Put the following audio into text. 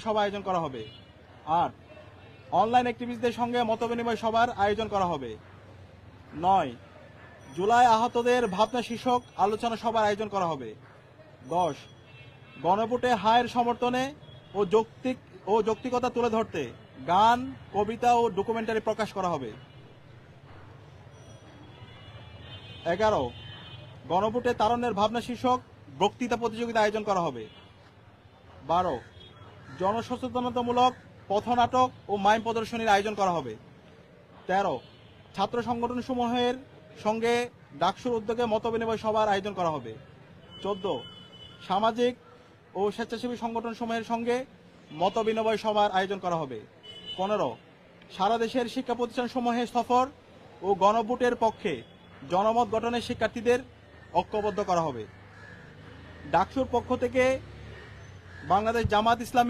সভা আয়োজন করা হবে। ৮ অনলাইন অ্যাক্টিভিস্টদের সঙ্গে মতবিনিময় সভার আয়োজন করা হবে। ৯ জুলাই আহতদের ভাবনা শীর্ষক আলোচনা সভার আয়োজন করা হবে। ১০ গণভোটে হায়ের সমর্থনে ও যৌক্তিকতা তুলে ধরতে গান, কবিতা ও ডকুমেন্টারি প্রকাশ করা হবে। ১১ গণভোটে তারুণ্যের ভাবনা শীর্ষক বক্তৃতা প্রতিযোগিতা আয়োজন করা হবে। ১২ জনসচেতনতামূলক পথনাটক ও মাইম প্রদর্শনীর আয়োজন করা হবে। ১৩ ছাত্র সংগঠনসমূহের সঙ্গে ডাকসুর উদ্যোগে মতবিনিময় সভার আয়োজন করা হবে। ১৪ সামাজিক ও স্বেচ্ছাসেবী সংগঠনসমূহের সঙ্গে মতবিনিময় সভার আয়োজন করা হবে। ১৫ সারা দেশের শিক্ষা প্রতিষ্ঠানসমূহে সফর ও গণভোটের পক্ষে জনমত গঠনে শিক্ষার্থীদের ঐক্যবদ্ধ করা হবে। ডাকসুর পক্ষ থেকে বাংলাদেশ জামাত ইসলামী